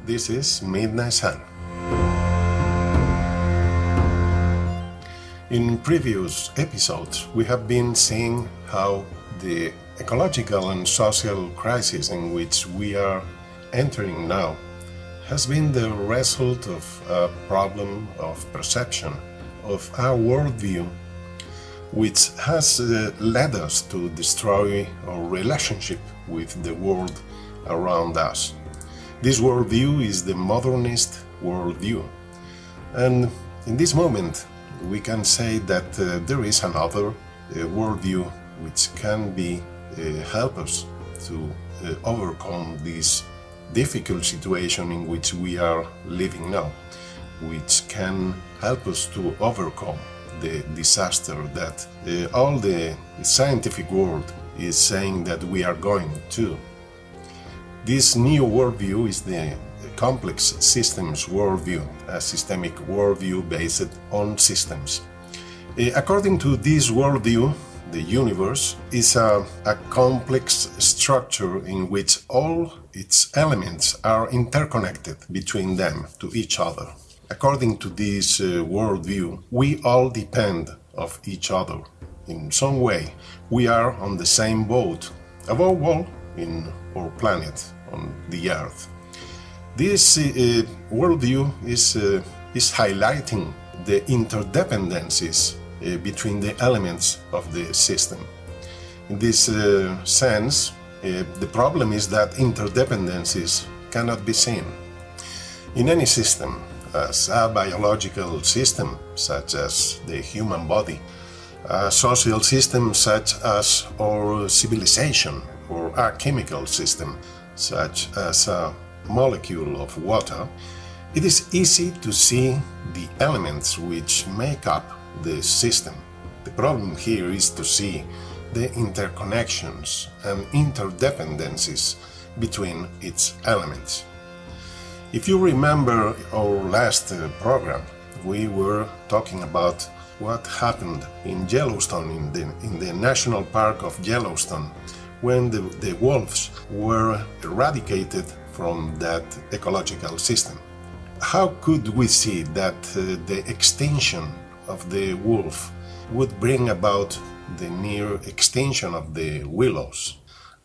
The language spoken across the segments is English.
This is Midnight Sun. In previous episodes, we have been seeing how the ecological and social crisis in which we are entering now has been the result of a problem of perception of our worldview, which has led us to destroy our relationship with the world around us. This worldview is the modernist worldview, and in this moment we can say that there is another worldview which can be help us to overcome this difficult situation in which we are living now, which can help us to overcome the disaster that all the scientific world is saying that we are going to. This new worldview is the complex systems worldview, a systemic worldview based on systems. According to this worldview, the universe is a complex structure in which all its elements are interconnected between them to each other. According to this worldview, we all depend on each other. In some way, we are on the same boat, above all in our planet, on the Earth. This worldview is highlighting the interdependencies between the elements of the system. In this sense, the problem is that interdependencies cannot be seen. In any system, as a biological system, such as the human body, a social system such as our civilization, or a chemical system, such as a molecule of water, it is easy to see the elements which make up the system. The problem here is to see the interconnections and interdependencies between its elements. If you remember our last program, we were talking about what happened in Yellowstone, in the National Park of Yellowstone, when the wolves were eradicated from that ecological system. How could we see that the extinction of the wolf would bring about the near extinction of the willows,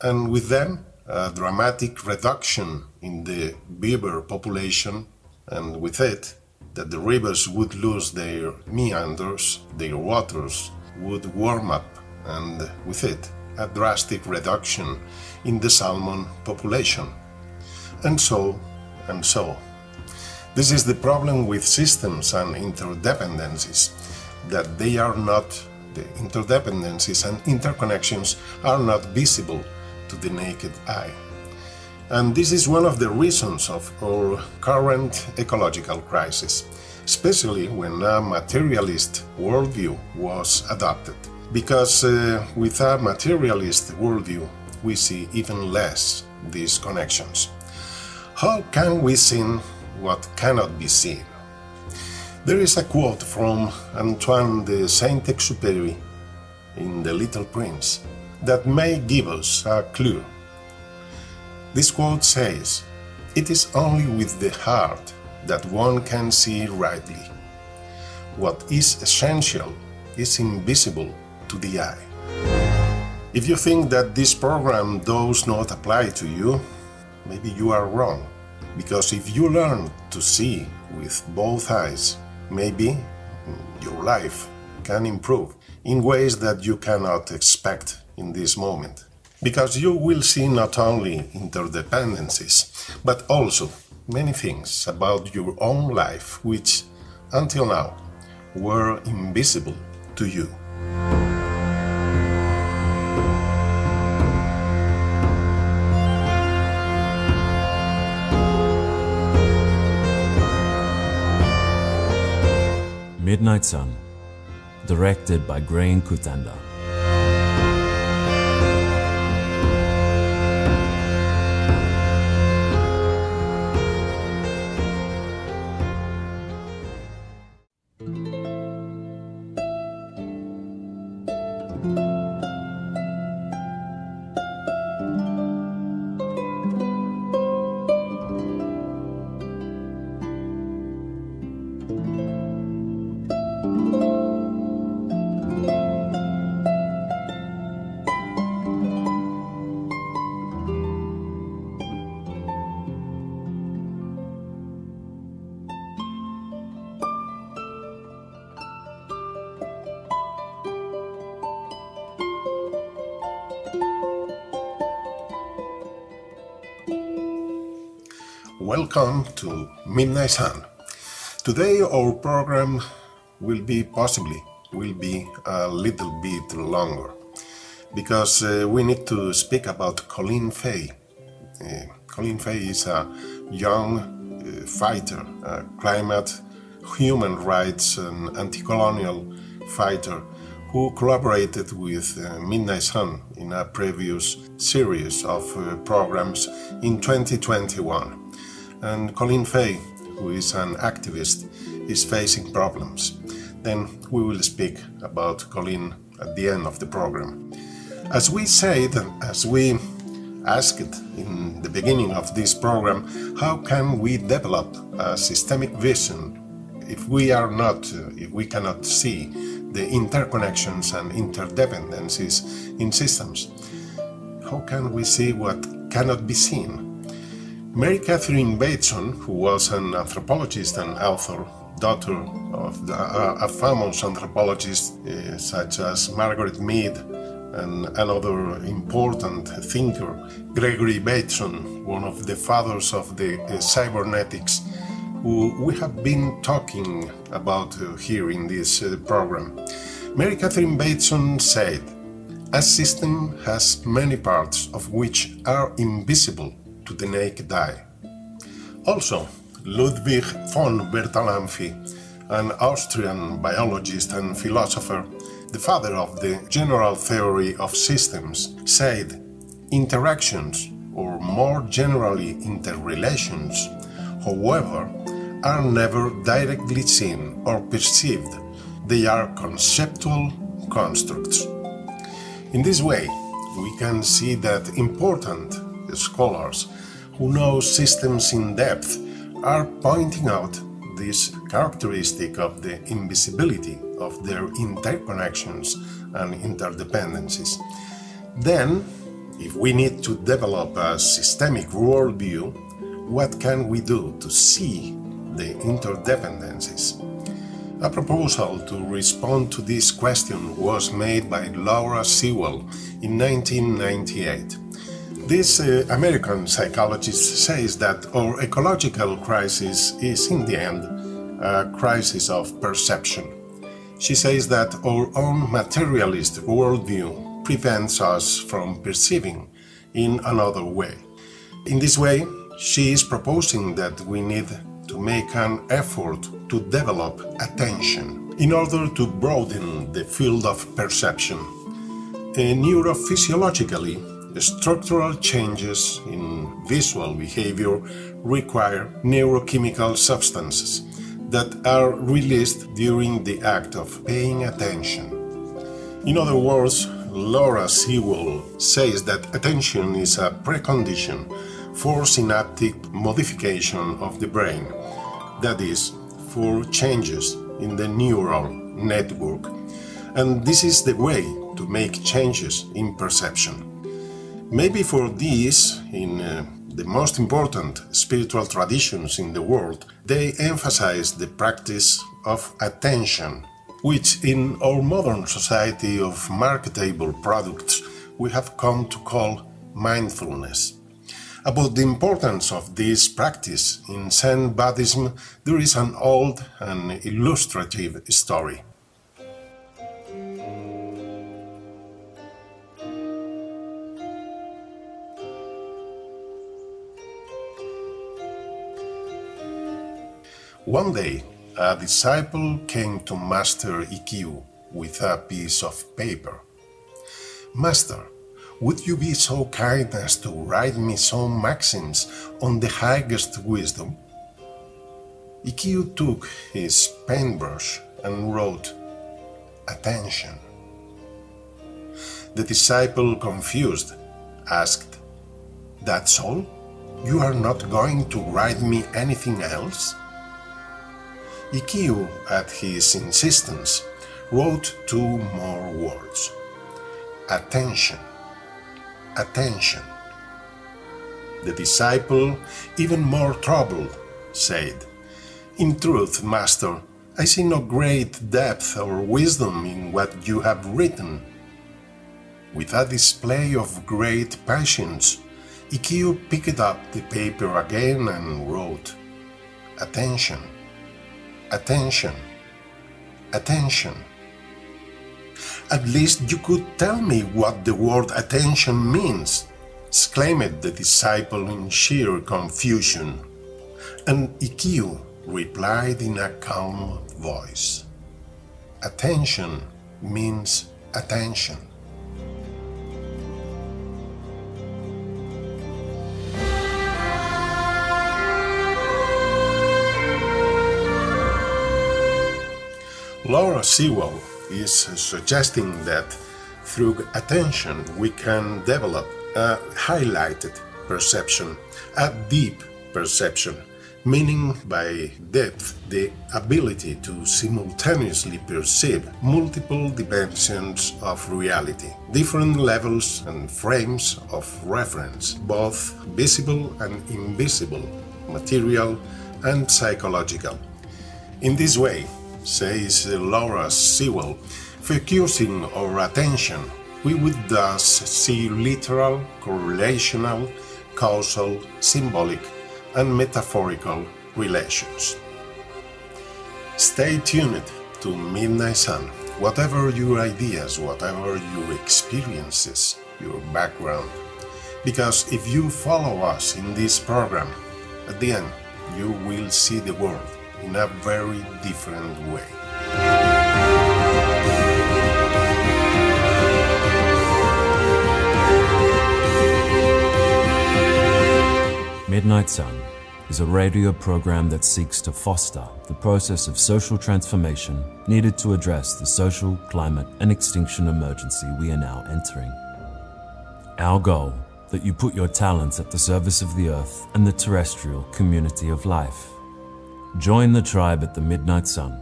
and with them a dramatic reduction in the beaver population, and with it that the rivers would lose their meanders, their waters would warm up, and with it a drastic reduction in the salmon population, and so and so. This is the problem with systems and interdependencies, that they are not, the interdependencies and interconnections are not visible to the naked eye. And this is one of the reasons of our current ecological crisis, especially when a materialist worldview was adopted. Because with a materialist worldview, we see even less these connections. How can we see what cannot be seen? There is a quote from Antoine de Saint-Exupéry in The Little Prince that may give us a clue. This quote says, "It is only with the heart that one can see rightly. What is essential is invisible to the eye." If you think that this program does not apply to you, maybe you are wrong, because if you learn to see with both eyes, maybe your life can improve in ways that you cannot expect in this moment. Because you will see not only interdependencies, but also many things about your own life which, until now, were invisible to you. Midnight Sun, directed by Grian Cutanda. Welcome to Midnight Sun. Today our program will be a little bit longer because we need to speak about Colin Fay. Colin Fay is a young fighter, a climate, human rights and anti-colonial fighter who collaborated with Midnight Sun in a previous series of programs in 2021. And Colin Fay, who is an activist, is facing problems. Then we will speak about Colin at the end of the program. As we said, as we asked in the beginning of this program, how can we develop a systemic vision if we cannot see the interconnections and interdependencies in systems? How can we see what cannot be seen? Mary Catherine Bateson, who was an anthropologist and author, daughter of a famous anthropologist such as Margaret Mead and another important thinker, Gregory Bateson, one of the fathers of the cybernetics, who we have been talking about here in this program. Mary Catherine Bateson said, "A system has many parts of which are invisible to the naked eye." Also, Ludwig von Bertalanffy, an Austrian biologist and philosopher, the father of the general theory of systems, said, "Interactions, or more generally interrelations, however, are never directly seen or perceived. They are conceptual constructs." In this way, we can see that important scholars who know systems in depth are pointing out this characteristic of the invisibility of their interconnections and interdependencies. Then, if we need to develop a systemic worldview, what can we do to see the interdependencies? A proposal to respond to this question was made by Laura Sewell in 1998. This American psychologist says that our ecological crisis is, in the end, a crisis of perception. She says that our own materialist worldview prevents us from perceiving in another way. In this way, she is proposing that we need to make an effort to develop attention in order to broaden the field of perception. Neurophysiologically, structural changes in visual behavior require neurochemical substances that are released during the act of paying attention. In other words, Laura Sewell says that attention is a precondition for synaptic modification of the brain, that is, for changes in the neural network. And this is the way to make changes in perception. Maybe for this, in the most important spiritual traditions in the world, they emphasize the practice of attention, which in our modern society of marketable products we have come to call mindfulness. About the importance of this practice in Zen Buddhism, there is an old and illustrative story. One day, a disciple came to Master Ikkyu with a piece of paper. "Master, would you be so kind as to write me some maxims on the highest wisdom?" Ikkyu took his paintbrush and wrote, "Attention." The disciple, confused, asked, "That's all? You are not going to write me anything else?" Ikkyu, at his insistence, wrote two more words. "Attention. Attention." The disciple, even more troubled, said, "In truth, Master, I see no great depth or wisdom in what you have written. With a display of great patience, EQ picked up the paper again and wrote, "Attention, attention, attention. At least you could tell me what the word attention means," exclaimed the disciple in sheer confusion. And EQ replied in a calm voice, "Attention means attention." Laura Sewell is suggesting that through attention we can develop a highlighted perception, a deep perception, meaning by depth the ability to simultaneously perceive multiple dimensions of reality, different levels and frames of reference, both visible and invisible, material and psychological. In this way, says Laura Sewell, focusing our attention, we would thus see literal, correlational, causal, symbolic, and metaphorical relations. Stay tuned to Midnight Sun. Whatever your ideas, whatever your experiences, your background, because if you follow us in this program, at the end you will see the world in a very different way. Midnight Sun is a radio program that seeks to foster the process of social transformation needed to address the social, climate, and extinction emergency we are now entering. Our goal, that you put your talents at the service of the Earth and the terrestrial community of life. Join the tribe at the Midnight Sun,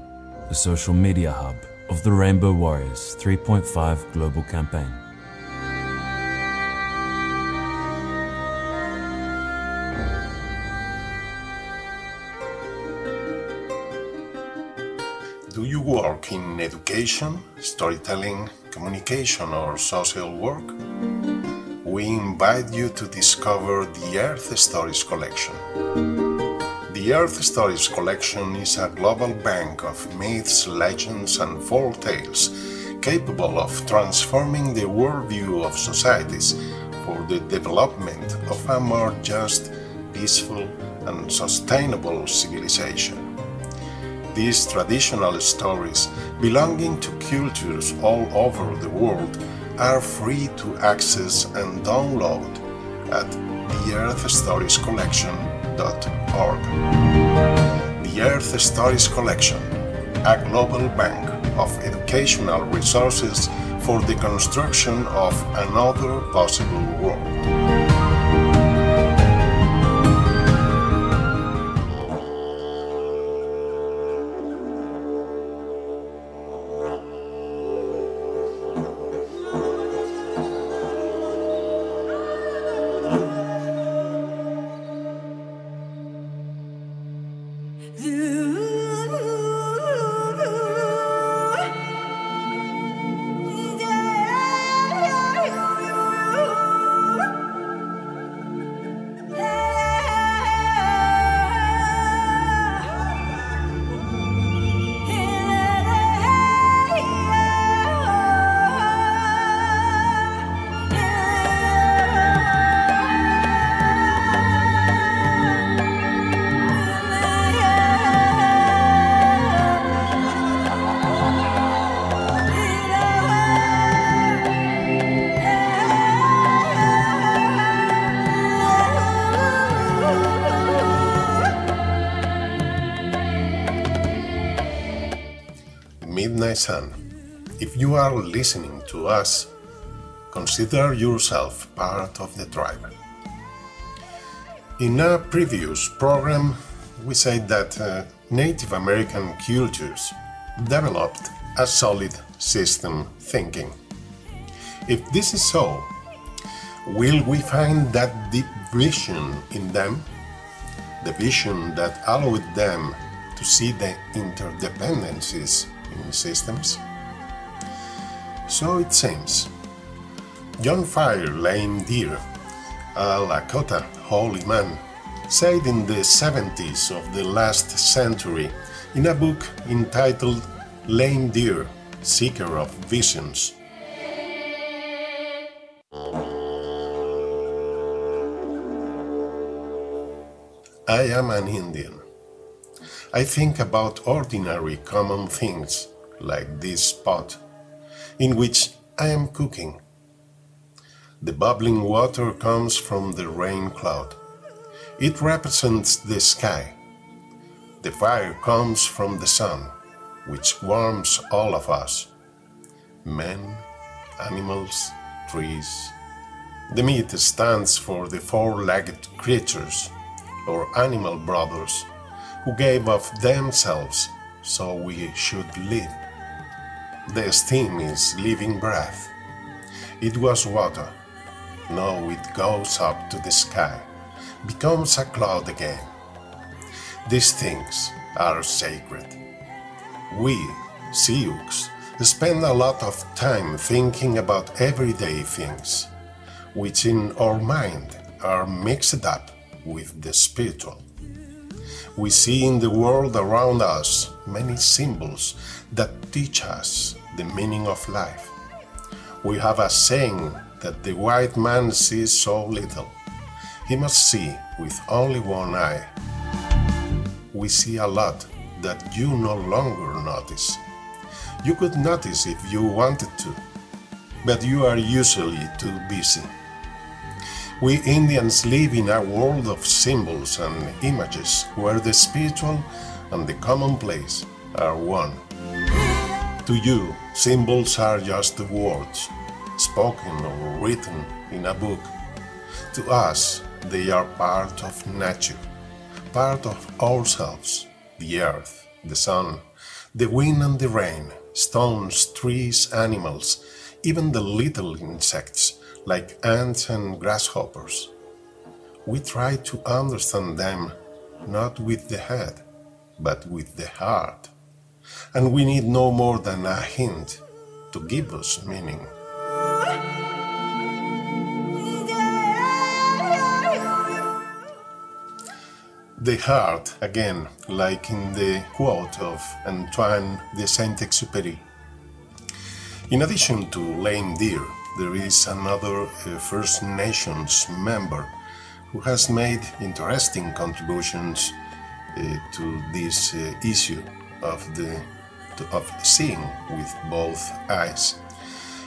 the social media hub of the Rainbow Warriors 3.5 Global Campaign. Do you work in education, storytelling, communication, or social work? We invite you to discover the Earth Stories Collection. The Earth Stories Collection is a global bank of myths, legends, and folk tales capable of transforming the worldview of societies for the development of a more just, peaceful, and sustainable civilization. These traditional stories, belonging to cultures all over the world, are free to access and download at theearthstoriescollection.org. The Earth Stories Collection, a global bank of educational resources for the construction of another possible world. Midnight Sun, if you are listening to us, consider yourself part of the tribe. In a previous program, we said that Native American cultures developed a solid system thinking. If this is so, will we find that deep vision in them? The vision that allowed them to see the interdependencies in systems? So it seems. John Fire Lame Deer a Lakota holy man, said in the 70s of the last century in a book entitled Lame Deer, Seeker of Visions. I am an Indian. I think about ordinary common things, like this pot, in which I am cooking. The bubbling water comes from the rain cloud. It represents the sky. The fire comes from the sun, which warms all of us. Men, animals, trees. The meat stands for the four-legged creatures, or animal brothers, who gave of themselves so we should live. The steam is living breath. It was water. Now it goes up to the sky, becomes a cloud again. These things are sacred. We, Sioux, spend a lot of time thinking about everyday things, which in our mind are mixed up with the spiritual. We see in the world around us many symbols that teach us the meaning of life. We have a saying that the white man sees so little. He must see with only one eye. We see a lot that you no longer notice. You could notice if you wanted to, but you are usually too busy. We Indians live in a world of symbols and images where the spiritual and the commonplace are one. To you, symbols are just words, spoken or written in a book. To us, they are part of nature, part of ourselves, the earth, the sun, the wind and the rain, stones, trees, animals, even the little insects like ants and grasshoppers. We try to understand them not with the head, but with the heart. And we need no more than a hint to give us meaning. The heart, again, like in the quote of Antoine de Saint-Exupéry. In addition to lame deer, there is another First Nations member who has made interesting contributions to this issue of seeing with both eyes.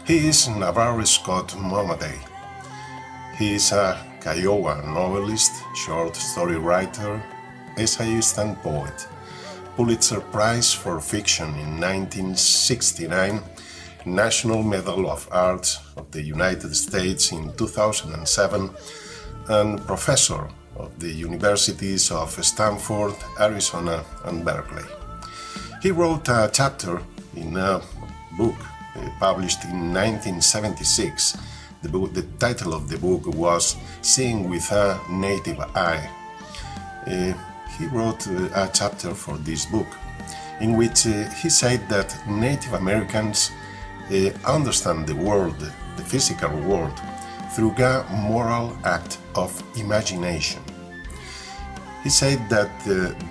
He is Navarre Scott Momaday. He is a Kiowa novelist, short story writer, essayist and poet. Pulitzer Prize for Fiction in 1969, National Medal of Arts of the United States in 2007, and professor of the Universities of Stanford, Arizona, and Berkeley. He wrote a chapter in a book published in 1976. The title of the book was Seeing with a Native Eye. He wrote a chapter for this book in which he said that Native Americans understand the world, the physical world, through a moral act of imagination. He said that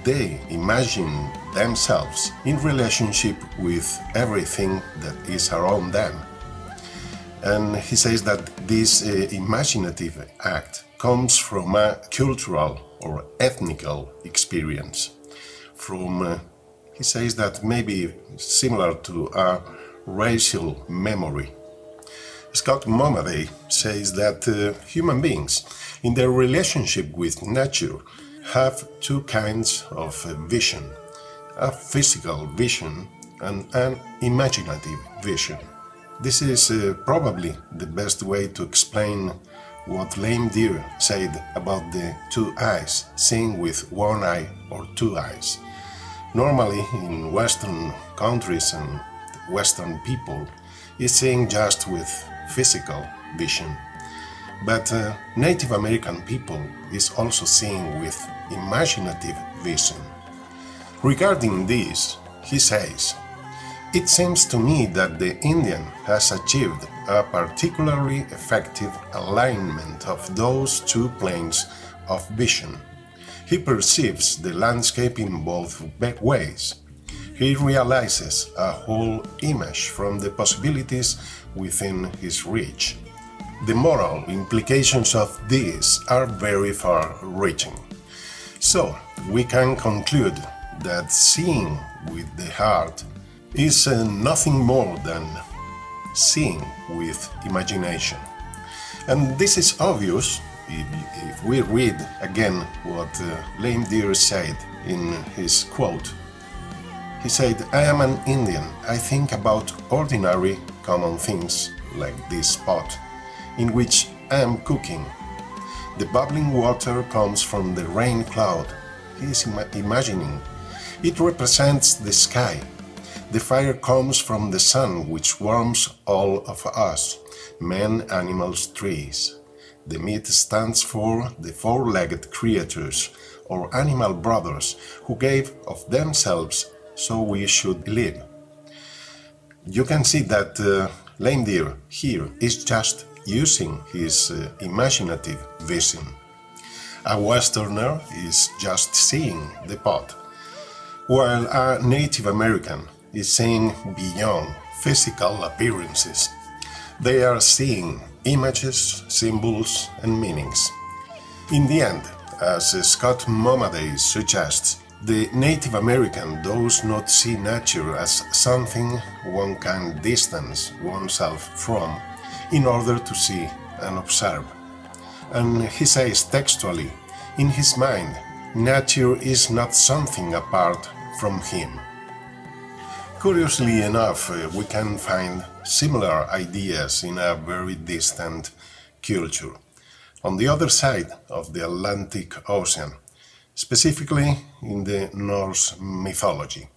they imagine themselves in relationship with everything that is around them. And he says that this imaginative act comes from a cultural or ethnical experience. He says that maybe similar to a racial memory. Scott Momaday says that human beings, in their relationship with nature, have two kinds of vision, a physical vision and an imaginative vision. This is probably the best way to explain what Lame Deer said about the two eyes, seeing with one eye or two eyes. Normally, in Western countries and Western people, is seeing just with physical vision. But Native American people is also seeing with imaginative vision. Regarding this, he says, It seems to me that the Indian has achieved a particularly effective alignment of those two planes of vision. He perceives the landscape in both ways. He realizes a whole image from the possibilities within his reach. The moral implications of this are very far-reaching. So, we can conclude that seeing with the heart is nothing more than seeing with imagination. And this is obvious if we read again what Lame Deer said in his quote. He said, "I am an Indian. I think about ordinary, common things, like this pot, in which I am cooking. The bubbling water comes from the rain cloud. He is imagining. It represents the sky. The fire comes from the sun, which warms all of us, men, animals, trees. The meat stands for the four-legged creatures, or animal brothers, who gave of themselves so we should live." You can see that Lame Deer here is just using his imaginative vision. A Westerner is just seeing the pot, while a Native American is seeing beyond physical appearances. They are seeing images, symbols, and meanings. In the end, as Scott Momaday suggests, the Native American does not see nature as something one can distance oneself from in order to see and observe. And he says textually, in his mind, nature is not something apart from him. Curiously enough, we can find similar ideas in a very distant culture, on the other side of the Atlantic Ocean, specifically in the Norse mythology,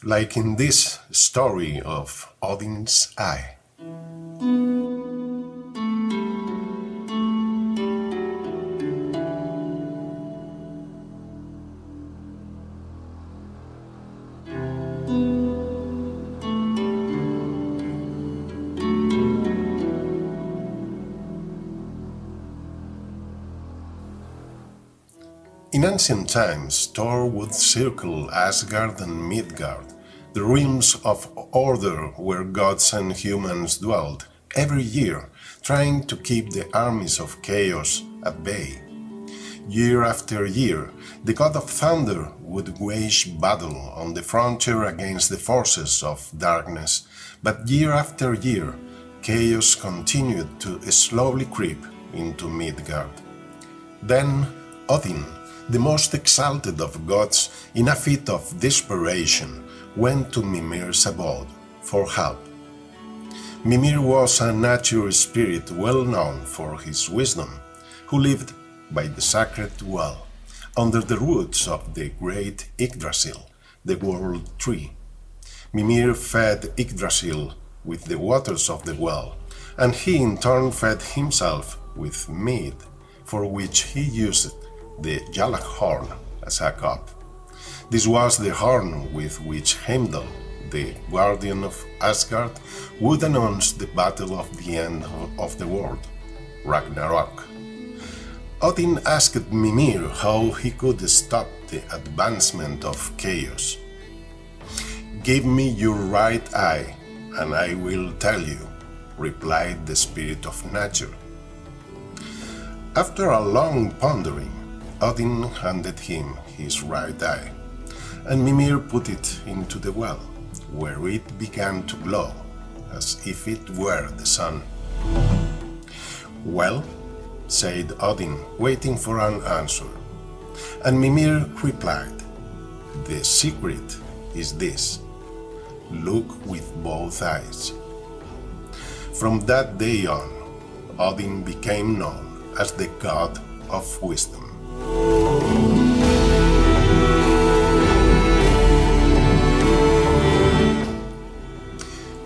like in this story of Odin's eye. In ancient times, Thor would circle Asgard and Midgard, the realms of order where gods and humans dwelled, every year, trying to keep the armies of chaos at bay. Year after year, the god of thunder would wage battle on the frontier against the forces of darkness, but year after year, chaos continued to slowly creep into Midgard. Then Odin, the most exalted of gods, in a fit of desperation, went to Mimir's abode for help. Mimir was a nature spirit well known for his wisdom, who lived by the sacred well, under the roots of the great Yggdrasil, the world tree. Mimir fed Yggdrasil with the waters of the well, and he in turn fed himself with mead, for which he used the Jalak horn as a cup. This was the horn with which Heimdall, the guardian of Asgard, would announce the battle of the end of the world, Ragnarok. Odin asked Mimir how he could stop the advancement of chaos. "Give me your right eye, and I will tell you," replied the spirit of nature. After a long pondering, Odin handed him his right eye, and Mimir put it into the well, where it began to glow, as if it were the sun. "Well," said Odin, waiting for an answer, and Mimir replied, "The secret is this: look with both eyes." From that day on, Odin became known as the god of wisdom.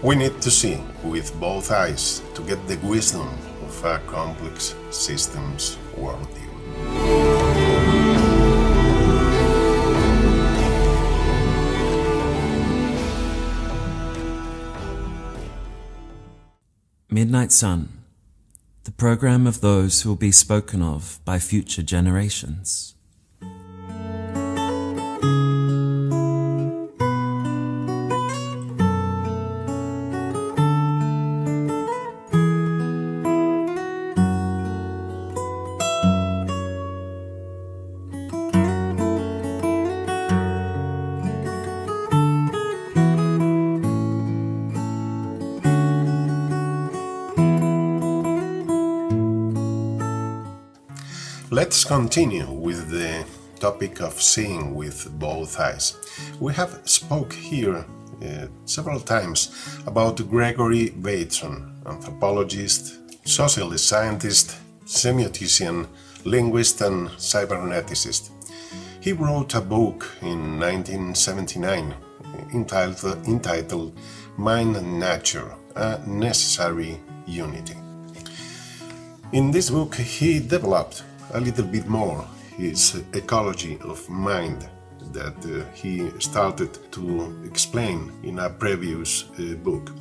We need to see with both eyes to get the wisdom of a complex systems worldview. Midnight Sun, the program of those who will be spoken of by future generations. Let's continue with the topic of seeing with both eyes. We have spoke here several times about Gregory Bateson, anthropologist, socialist scientist, semiotician, linguist and cyberneticist. He wrote a book in 1979 entitled Mind and Nature, a Necessary Unity. In this book he developed a little bit more his ecology of mind that he started to explain in a previous book.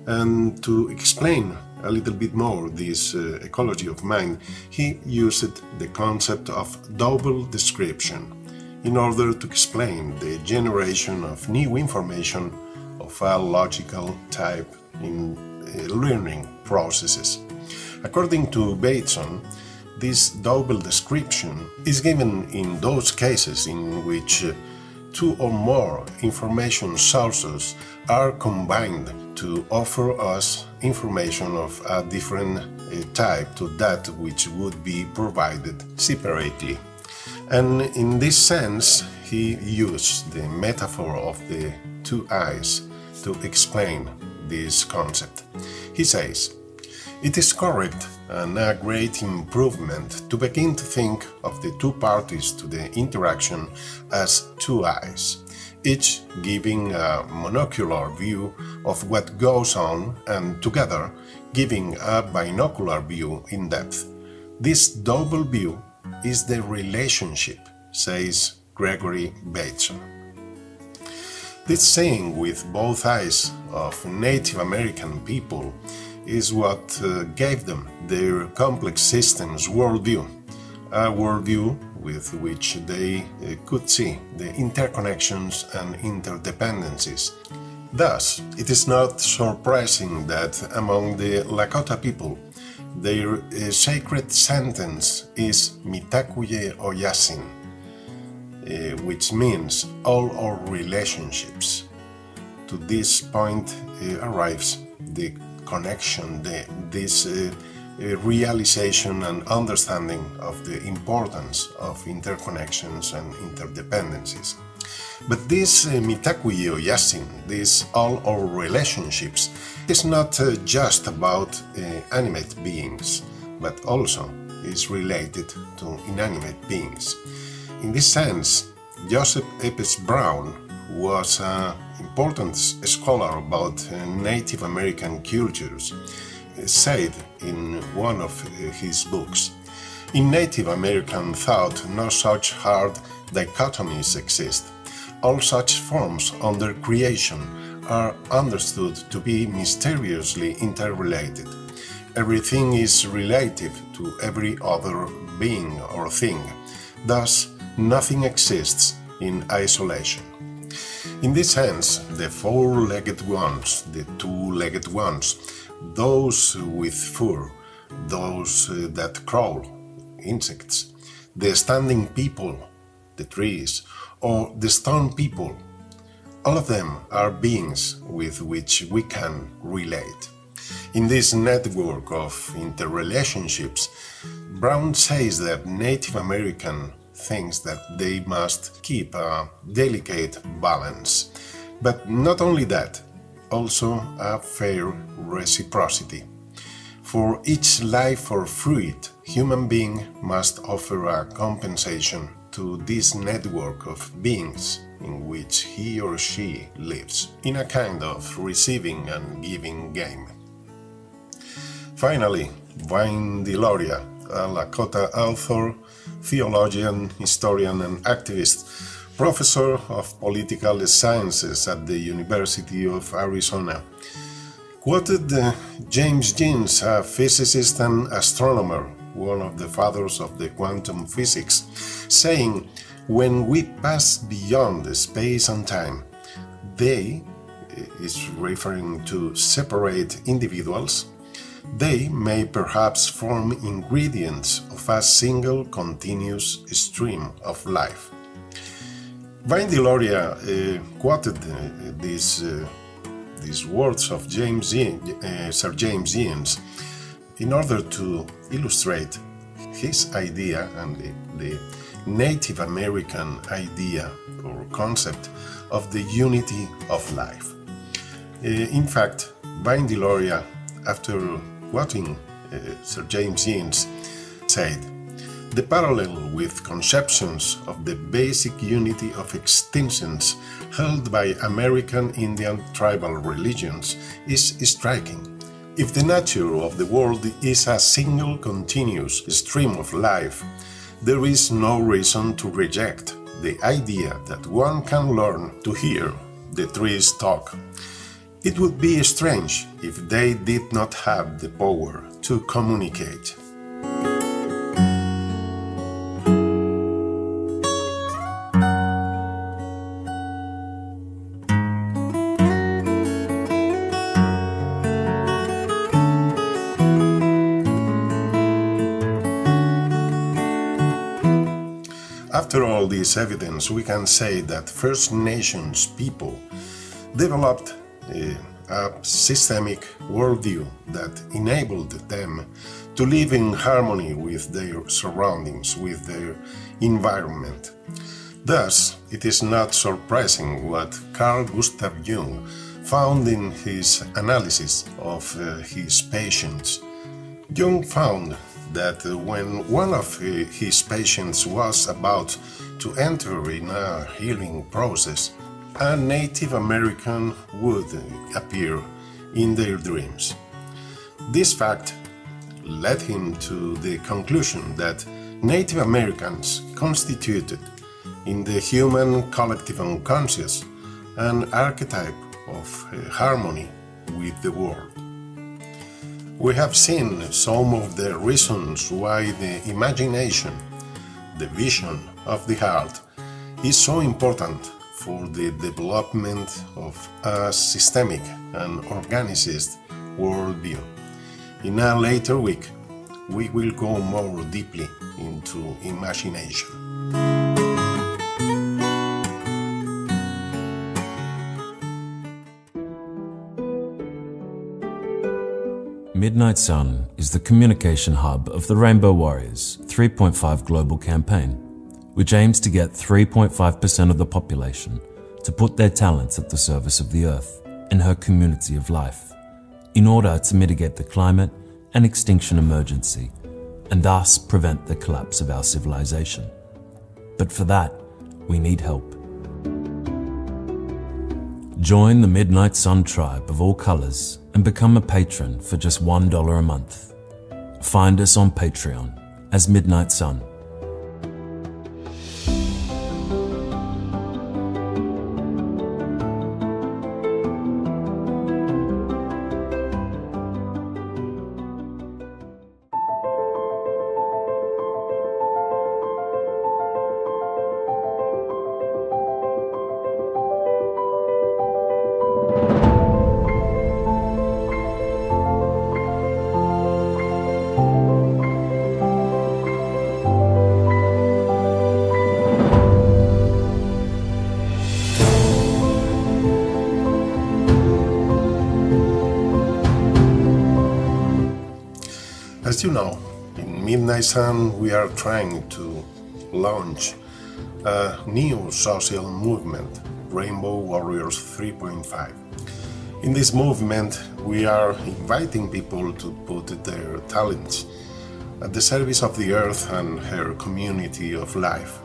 And to explain a little bit more this ecology of mind, he used the concept of double description in order to explain the generation of new information of a logical type in learning processes. According to Bateson, this double description is given in those cases in which two or more information sources are combined to offer us information of a different type to that which would be provided separately. And in this sense, he used the metaphor of the two eyes to explain this concept. He says, "It is correct and a great improvement to begin to think of the two parties to the interaction as two eyes, each giving a monocular view of what goes on and together giving a binocular view in depth. This double view is the relationship," says Gregory Bateson. This seeing with both eyes of Native American people is what gave them their complex systems worldview, a worldview with which they could see the interconnections and interdependencies. Thus, it is not surprising that among the Lakota people, their sacred sentence is Mitakuye Oyasin, which means all our relationships. To this point arrives the connection, this realization and understanding of the importance of interconnections and interdependencies. But this Mitakuye Oyasin, this all our relationships, is not just about animate beings, but also is related to inanimate beings. In this sense, Joseph Epes Brown was an important scholar about Native American cultures, said in one of his books, "In Native American thought, no such hard dichotomies exist. All such forms under creation are understood to be mysteriously interrelated. Everything is relative to every other being or thing. Thus, nothing exists in isolation." In this sense, the four-legged ones, the two-legged ones, those with fur, those that crawl, insects, the standing people, the trees, or the stone people, all of them are beings with which we can relate. In this network of interrelationships, Brown says that Native American thinks that they must keep a delicate balance, but not only that, also a fair reciprocity. For each life or fruit, human being must offer a compensation to this network of beings in which he or she lives, in a kind of receiving and giving game. Finally, Vine Deloria, a Lakota author, theologian, historian and activist, professor of political sciences at the University of Arizona, Quoted James Jeans, a physicist and astronomer, one of the fathers of the quantum physics, saying, "When we pass beyond the space and time, they," is referring to separate individuals, "they may perhaps form ingredients of a single continuous stream of life." Vine Deloria quoted these words of Sir James Jeans in order to illustrate his idea and the Native American idea or concept of the unity of life. In fact, Vine Deloria, after quoting Sir James Jeans, said, "The parallel with conceptions of the basic unity of extinctions held by American Indian tribal religions is striking. If the nature of the world is a single continuous stream of life, there is no reason to reject the idea that one can learn to hear the trees talk. It would be strange if they did not have the power to communicate." After all this evidence, we can say that First Nations people developed a systemic worldview that enabled them to live in harmony with their surroundings, with their environment. Thus, it is not surprising what Carl Gustav Jung found in his analysis of his patients. Jung found that when one of his patients was about to enter in a healing process, a Native American would appear in their dreams. This fact led him to the conclusion that Native Americans constituted, in the human collective unconscious, an archetype of harmony with the world. We have seen some of the reasons why the imagination, the vision of the heart, is so important for the development of a systemic and organicist worldview. In a later week, we will go more deeply into imagination. Midnight Sun is the communication hub of the Rainbow Warriors 3.5 global campaign, which aims to get 3.5% of the population to put their talents at the service of the Earth and her community of life, in order to mitigate the climate and extinction emergency, and thus prevent the collapse of our civilization. But for that, we need help. Join the Midnight Sun tribe of all colors and become a patron for just $1 a month. Find us on Patreon as Midnight Sun. As you know, in Midnight Sun we are trying to launch a new social movement, Rainbow Warriors 3.5. In this movement, we are inviting people to put their talents at the service of the Earth and her community of life.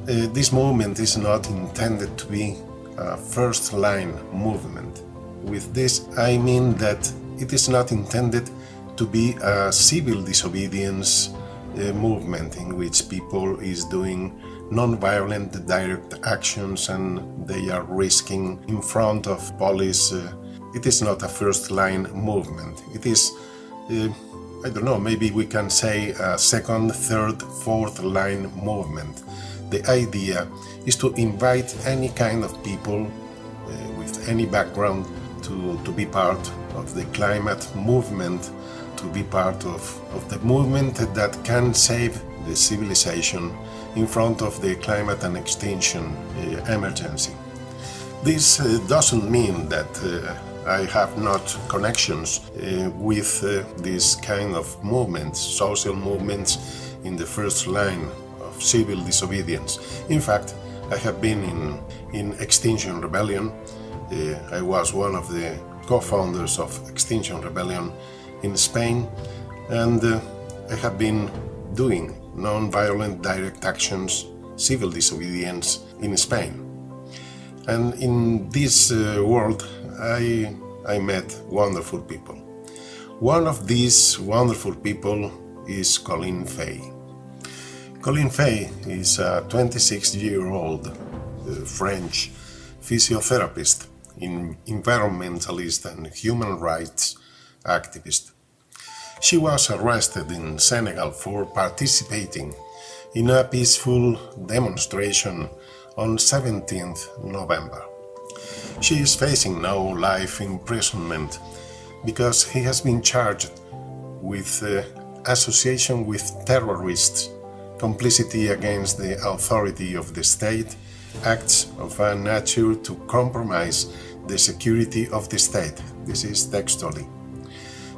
This movement is not intended to be a first-line movement. With this, I mean that it is not intended to be a civil disobedience movement in which people is doing non-violent direct actions and they are risking in front of police It is not a first-line movement. It is, I don't know, maybe we can say a second, third, fourth-line movement. The idea is to invite any kind of people with any background to be part of the climate movement, to be part of the movement that can save the civilization in front of the climate and extinction emergency. This doesn't mean that I have not connections with this kind of movements, social movements in the first line of civil disobedience. In fact, I have been in Extinction Rebellion. I was one of the co-founders of Extinction Rebellion in Spain, and I have been doing non-violent direct actions, civil disobedience in Spain. And in this world, I met wonderful people. One of these wonderful people is Colin Fay. Colin Fay is a 26-year-old French physiotherapist, environmentalist and human rights activist. She was arrested in Senegal for participating in a peaceful demonstration on 17th November. She is facing now life imprisonment because he has been charged with association with terrorists, complicity against the authority of the state, acts of a nature to compromise the security of the state. This is textually.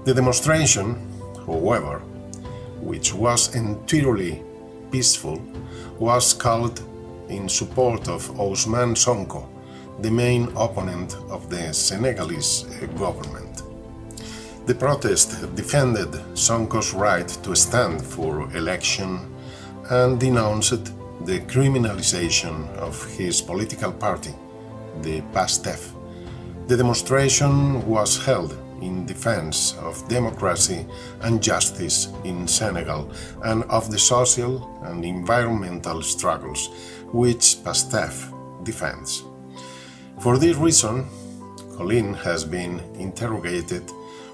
The demonstration, however, which was entirely peaceful, was called in support of Ousmane Sonko, the main opponent of the Senegalese government. The protest defended Sonko's right to stand for election and denounced the criminalization of his political party, the PASTEF. The demonstration was held in defense of democracy and justice in Senegal and of the social and environmental struggles which PASTEF defends. For this reason, Colin has been interrogated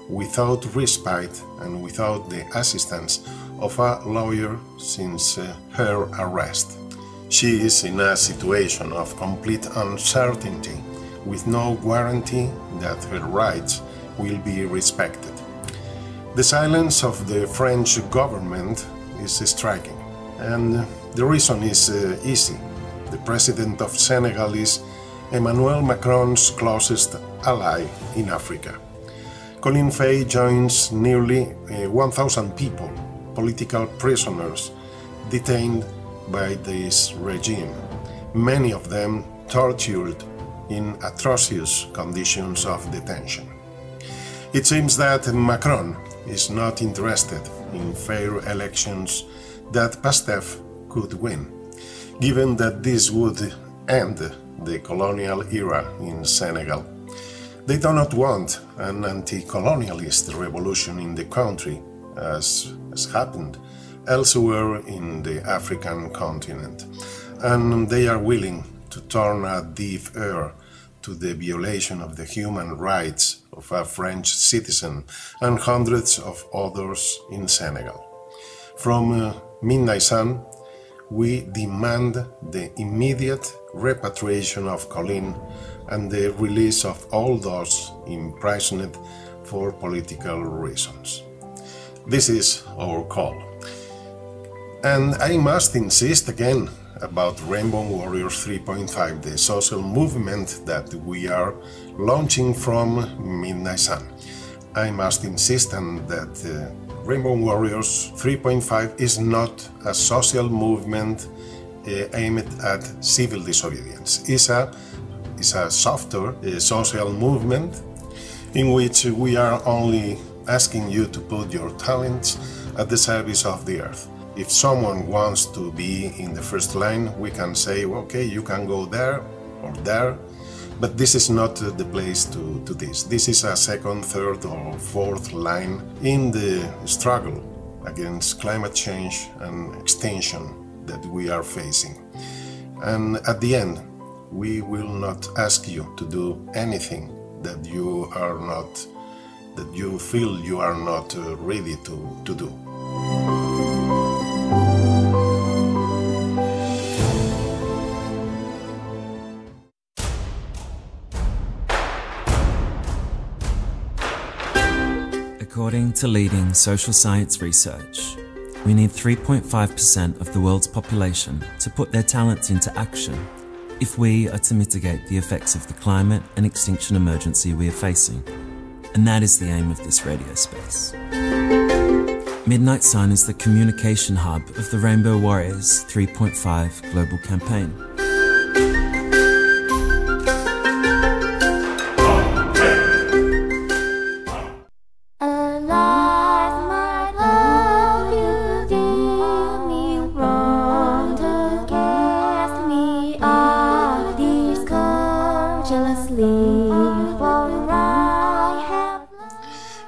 without respite and without the assistance of a lawyer since her arrest. She is in a situation of complete uncertainty, with no guarantee that her rights will be respected. The silence of the French government is striking, and the reason is easy. The president of Senegal is Emmanuel Macron's closest ally in Africa. Colin Fay joins nearly 1,000 people, political prisoners, detained by this regime, many of them tortured in atrocious conditions of detention. It seems that Macron is not interested in fair elections that PASTEF could win, given that this would end the colonial era in Senegal. They do not want an anti-colonialist revolution in the country, as happened elsewhere in the African continent, and they are willing to turn a deaf ear to the violation of the human rights of a French citizen and hundreds of others in Senegal. From Midnight Sun, we demand the immediate repatriation of Colin and the release of all those imprisoned for political reasons. This is our call. And I must insist again about Rainbow Warriors 3.5, the social movement that we are launching from Midnight Sun. I must insist on that Rainbow Warriors 3.5 is not a social movement aimed at civil disobedience. It's a softer social movement in which we are only asking you to put your talents at the service of the earth. If someone wants to be in the first line, we can say, okay, you can go there or there, but this is not the place to this. This is a second, third or fourth line in the struggle against climate change and extinction that we are facing. And at the end, we will not ask you to do anything that you feel you are not ready to do. According to leading social science research, we need 3.5% of the world's population to put their talents into action if we are to mitigate the effects of the climate and extinction emergency we are facing. And that is the aim of this radio space. Midnight Sun is the communication hub of the Rainbow Warriors 3.5 global campaign.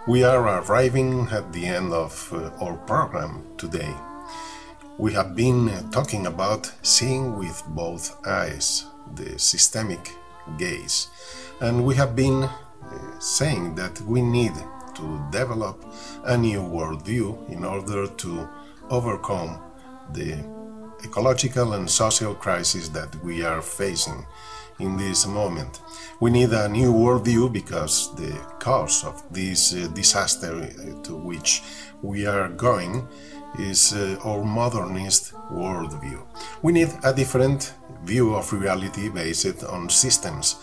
We are arriving at the end of our program today. We have been talking about seeing with both eyes, the systemic gaze, and we have been saying that we need to develop a new worldview in order to overcome the ecological and social crisis that we are facing in this moment. We need a new worldview because the cause of this disaster to which we are going is our modernist worldview. We need a different view of reality based on systems,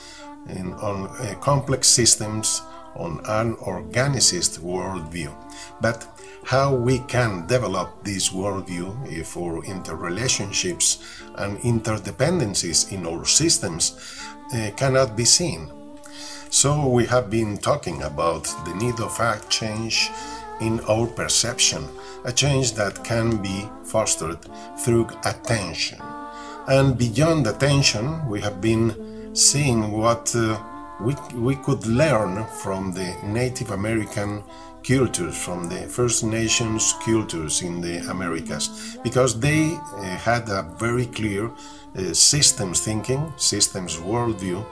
and on complex systems, on an organicist worldview. But how we can develop this worldview if our interrelationships and interdependencies in our systems cannot be seen? So we have been talking about the need of a change in our perception, a change that can be fostered through attention. And beyond attention, we have been seeing what we could learn from the Native American cultures, from the First Nations cultures in the Americas, because they had a very clear systems thinking, systems worldview,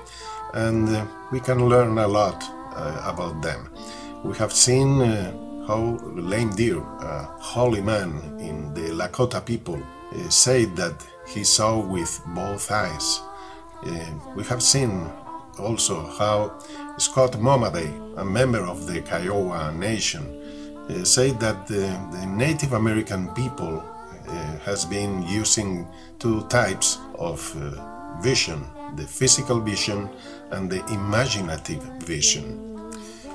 and we can learn a lot about them. We have seen how Lame Deer, a holy man in the Lakota people, said that he saw with both eyes. We have seen also how Scott Momaday, a member of the Kiowa Nation, said that the Native American people has been using two types of vision, the physical vision and the imaginative vision.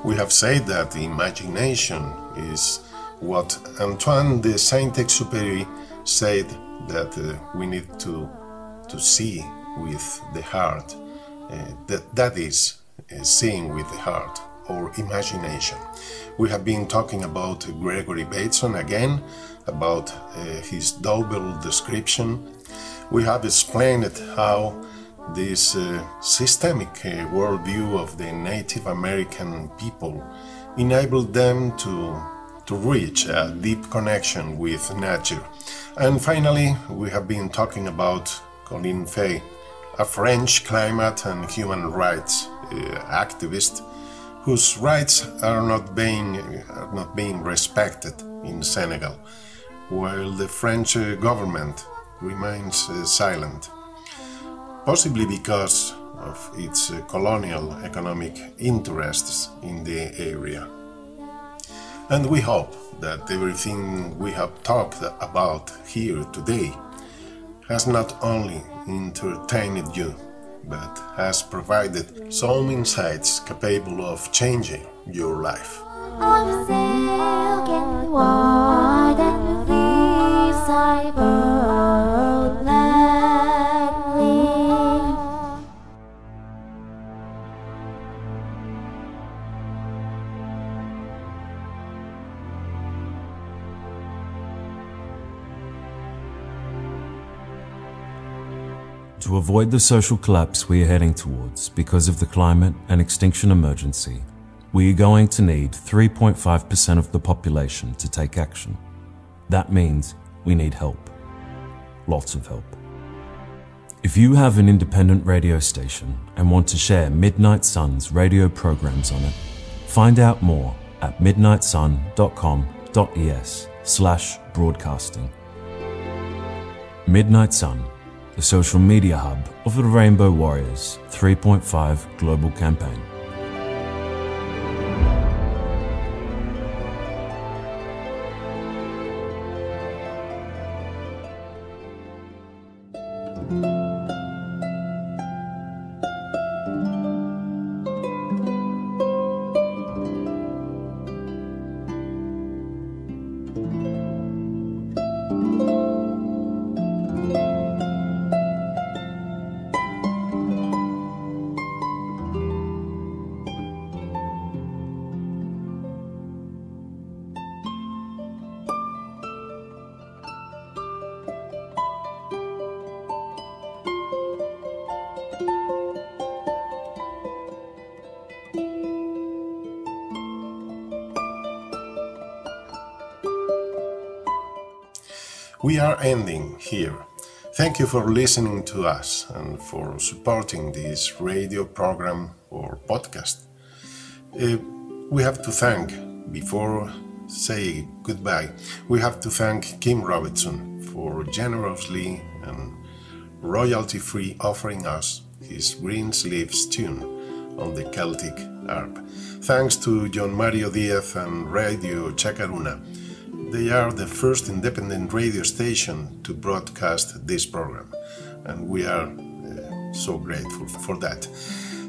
We have said that imagination is what Antoine de Saint-Exupéry said that we need to see with the heart. That is seeing with the heart, or imagination. We have been talking about Gregory Bateson again, about his double description. We have explained how this systemic worldview of the Native American people enabled them to reach a deep connection with nature. And finally, we have been talking about Colin Fay, a French climate and human rights activist whose rights are not being respected in Senegal, while the French government remains silent, possibly because of its colonial economic interests in the area. And we hope that everything we have talked about here today has not only entertained you, but has provided some insights capable of changing your life. To avoid the social collapse we are heading towards because of the climate and extinction emergency, we are going to need 3.5% of the population to take action. That means we need help. Lots of help. If you have an independent radio station and want to share Midnight Sun's radio programs on it, find out more at midnightsun.com.es/broadcasting. Midnight Sun, the social media hub of the Rainbow Warriors 3.5 global campaign. We are ending here. Thank you for listening to us and for supporting this radio program or podcast. We have to thank, before say goodbye, we have to thank Kim Robertson for generously and royalty-free offering us his Greensleeves tune on the Celtic harp. Thanks to John Mario Diaz and Radio Chacaruna. They are the first independent radio station to broadcast this program, and we are so grateful for that.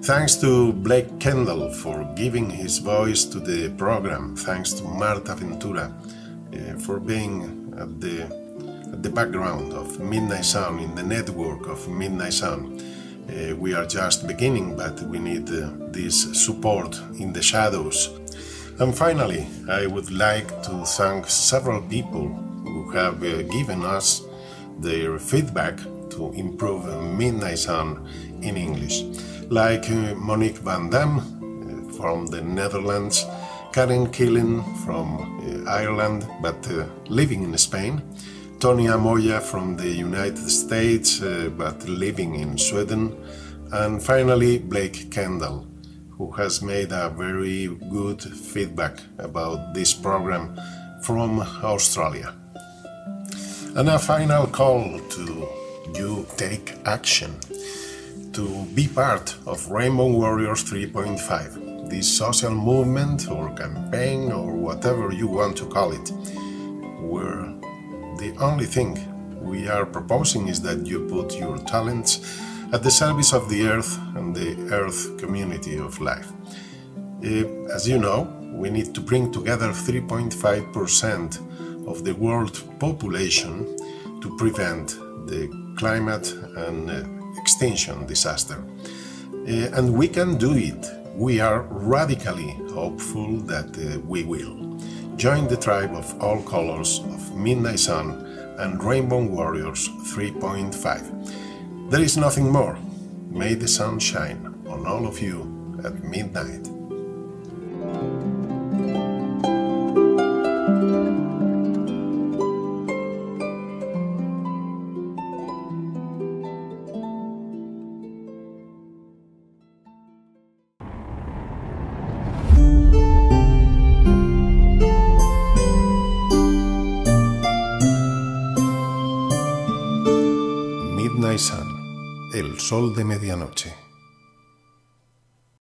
Thanks to Blake Kendall for giving his voice to the program. Thanks to Marta Ventura for being at the background of Midnight Sun, in the network of Midnight Sun. We are just beginning, but we need this support in the shadows. And finally, I would like to thank several people who have given us their feedback to improve Midnight Sun in English, like Monique van Dam from the Netherlands, Karen Killen from Ireland but living in Spain, Tony Amoya from the United States but living in Sweden, and finally Blake Kendall, who has made a very good feedback about this program from Australia. And a final call to you: take action, to be part of Rainbow Warriors 3.5, this social movement or campaign or whatever you want to call it, where the only thing we are proposing is that you put your talents at the service of the Earth and the Earth community of life. As you know, we need to bring together 3.5% of the world population to prevent the climate and extinction disaster. And we can do it. We are radically hopeful that we will. Join the tribe of all colors of Midnight Sun and Rainbow Warriors 3.5. There is nothing more. May the sun shine on all of you at midnight. Midnight Sun, el sol de medianoche.